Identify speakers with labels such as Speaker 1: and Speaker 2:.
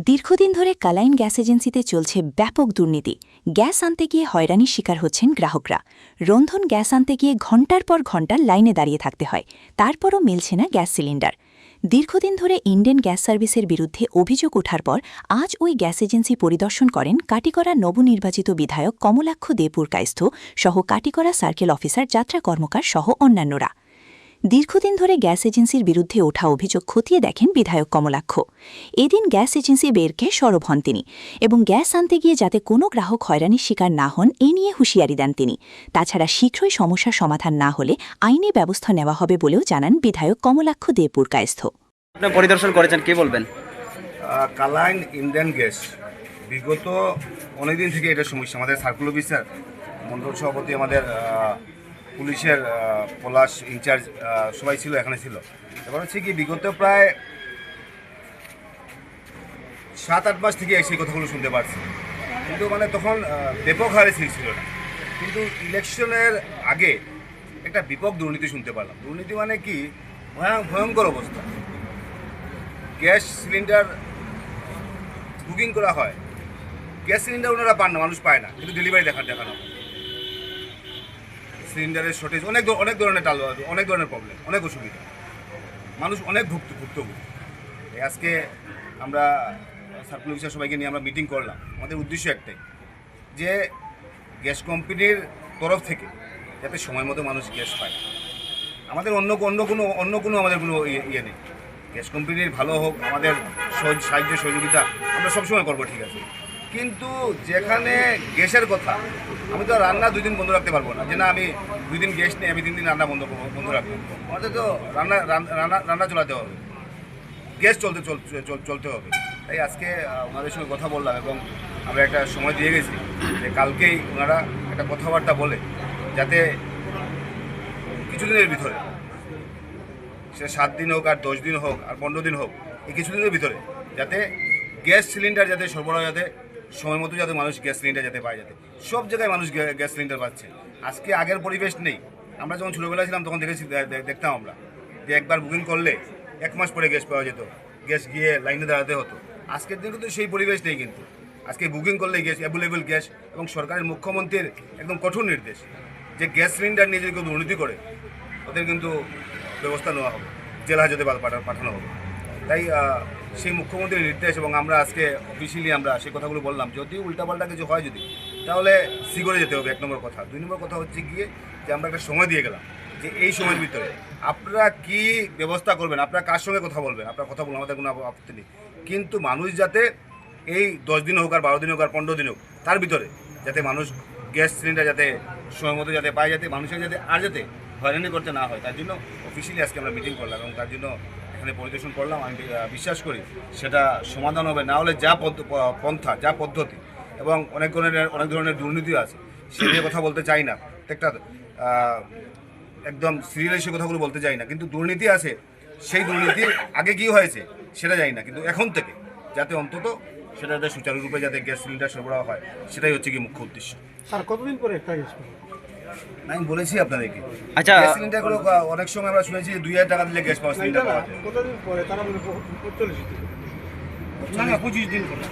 Speaker 1: দীর্ঘদিন ধরে কালাইন গ্যাস এজেন্সিতে চলছে ব্যাপক দুর্নীতি। গ্যাস আনতে গিয়ে হয়রানির শিকার হচ্ছেন গ্রাহকরা। রন্ধন গ্যাস আনতে গিয়ে ঘণ্টার পর ঘণ্টা লাইনে দাঁড়িয়ে থাকতে হয়, তারপরও মিলছে না গ্যাস সিলিন্ডার। দীর্ঘদিন ধরে ইন্ডিয়ান গ্যাস সার্ভিসের বিরুদ্ধে অভিযোগ ওঠার পর আজ ওই গ্যাস এজেন্সি পরিদর্শন করেন কাটিগড়া নবনির্বাচিত বিধায়ক কমলাক্ষ দে পুরকায়স্থ সহ কাটিগড়া সার্কেল অফিসার যাত্রা কর্মকার সহ অন্যান্যরা। দীর্ঘদিন ধরে গ্যাস এজেন্সির বিরুদ্ধে ওঠা অভিযোগ খতিয়ে দেখেন বিধায়ক কমলাক্ষ। এদিন গ্যাস এজেন্সি বেরকে সরব হন তিনি এবং গ্যাস আনতে গিয়ে যাতে কোনো গ্রাহক হয়রানির শিকার না হন এ নিয়ে হুঁশিয়ারি দেন তিনি। তাছাড়া শীঘ্রই সমস্যার সমাধান না হলে আইনি ব্যবস্থা নেওয়া হবে বলেও জানান বিধায়ক কমলাক্ষ দে পুরকায়স্থ।
Speaker 2: আপনি পরিদর্শন করেছেন, কি বলবেন?
Speaker 3: কালাইন ইন্ডিয়ান গ্যাস বিগত অনেকদিন থেকে এটা সমস্যা। আমাদের সার্কুল অফিসার, মন্ডল সভাপতি, আমাদের পুলিশের পলাশ ইনচার্জ সবাই ছিল, এখানে ছিল। এবার হচ্ছে কি বিগত প্রায় 7-8 মাস থেকে সেই কথাগুলো শুনতে পারছি, কিন্তু মানে তখন ব্যাপক হারে ছিল না। কিন্তু ইলেকশনের আগে একটা ব্যাপক দুর্নীতি শুনতে পারলাম। দুর্নীতি মানে কি, ভয়ঙ্কর অবস্থা। গ্যাস সিলিন্ডার বুকিং করা হয়, গ্যাস সিলিন্ডার ওনারা পান না, মানুষ পায় না, কিন্তু ডেলিভারি দেখানো হয়। সিলিন্ডারের শর্টেজ, অনেক ধরনের অনেক ধরনের প্রবলেম, অনেক অসুবিধা, মানুষ অনেক ভুক্তভোগী। আজকে আমরা সার্কুল অফিসার সবাইকে নিয়ে আমরা মিটিং করলাম। আমাদের উদ্দেশ্য একটাই, যে গ্যাস কোম্পানির তরফ থেকে যাতে সময় মতো মানুষ গ্যাস পায়। আমাদের অন্য কোনো আমাদের কোনো ইয়ে নেই। গ্যাস কোম্পানির ভালো হোক, আমাদের সাহায্য সহযোগিতা আমরা সবসময় করবো, ঠিক আছে। কিন্তু যেখানে গ্যাসের কথা, আমি তো রান্না 2 দিন বন্ধ রাখতে পারবো না, যে না আমি 2 দিন গ্যাস নেই, আমি 3 দিন রান্না বন্ধ রাখবো। আমাদের তো রান্না চলাতে হবে, গ্যাস চলতে হবে। তাই আজকে ওনাদের সঙ্গে কথা বললাম এবং আমরা একটা সময় দিয়ে গেছি যে কালকেই ওনারা একটা কথাবার্তা বলে, যাতে কিছুদিনের ভিতরে, সে 7 দিন হোক আর 10 দিন হোক আর 15 দিন হোক, এই কিছুদিনের ভিতরে যাতে গ্যাস সিলিন্ডার যাতে সরবরাহ, যাতে সময় মতো যাতে মানুষ গ্যাস সিলিন্ডার যাতে পায়, যাতে সব জায়গায় মানুষ গ্যাস সিলিন্ডার পাচ্ছে। আজকে আগের পরিবেশ নেই। আমরা যখন ছোটোবেলায় ছিলাম তখন দেখতাম আমরা যে একবার বুকিং করলে 1 মাস পরে গ্যাস পাওয়া যেত, গ্যাস গিয়ে লাইনে দাঁড়াতে হতো। আজকের দিনে কিন্তু সেই পরিবেশ নেই। কিন্তু আজকে বুকিং করলে গ্যাস অ্যাভেলেবেল গ্যাস, এবং সরকারের মুখ্যমন্ত্রীর একদম কঠোর নির্দেশ যে গ্যাস সিলিন্ডার নিয়ে যদি কেউ দুর্নীতি করে ওদের কিন্তু ব্যবস্থা নেওয়া হবে, জেল হাজতে পাঠানো হবে। তাই সেই মুখ্যমন্ত্রীর নির্দেশ, এবং আমরা আজকে অফিসিয়ালি আমরা সেই কথাগুলো বললাম। যদি উল্টাপাল্টা কিছু হয় তাহলে সিগরে যেতে হবে, 1 নম্বর কথা। 2 নম্বর কথা হচ্ছে গিয়ে যে আমরা একটা সময় দিয়ে গেলাম যে এই সময়ের ভিতরে আপনারা কি ব্যবস্থা করবেন, আপনারা কার সঙ্গে কথা বলবেন, আপনারা কথা বলুন, আমাদের কোনো আপত্তি নেই। কিন্তু মানুষ যাতে এই 10 দিন হোক আর 12 দিন হোক আর 15 দিন হোক, তার ভিতরে যাতে মানুষ গ্যাস সিলিন্ডার যাতে সময় মতো যাতে পায়, যাতে মানুষের যাতে হয়রানি করতে না হয়, তার জন্য অফিসিয়ালি আজকে আমরা মিটিং করলাম এবং তার জন্য এখানে পরিদর্শন করলাম। আমি বিশ্বাস করি সেটা সমাধান হবে। না হলে যা পন্থা, যা পদ্ধতি, এবং অনেক ধরনের দুর্নীতি আছে, সে নিয়ে কথা বলতে চাই না, একটা একদম সিরিয়ালি সে কথাগুলো বলতে চাই না। কিন্তু দুর্নীতি আছে, সেই দুর্নীতির আগে কী হয়েছে সেটা জানি না, কিন্তু এখন থেকে যাতে অন্তত সেটা যাতে সুচারুরূপে যাতে গ্যাস সিলিন্ডার সরবরাহ হয়, সেটাই হচ্ছে কি মুখ্য উদ্দেশ্য।
Speaker 4: স্যার, কতদিন পরে একটা গ্যাস পাবো?
Speaker 3: আমি বলেছি আপনাদেরকে,
Speaker 2: আচ্ছা,
Speaker 3: গ্যাস সিলিন্ডারগুলো অনেক সময় আমরা শুনেছি 2,000 টাকা দিলে গ্যাস পাওয়া সিলিন্ডার পাওয়া যায়।
Speaker 4: কতদিন পরে? তারা বলে 45 দিন।
Speaker 3: না, 25 দিন করে।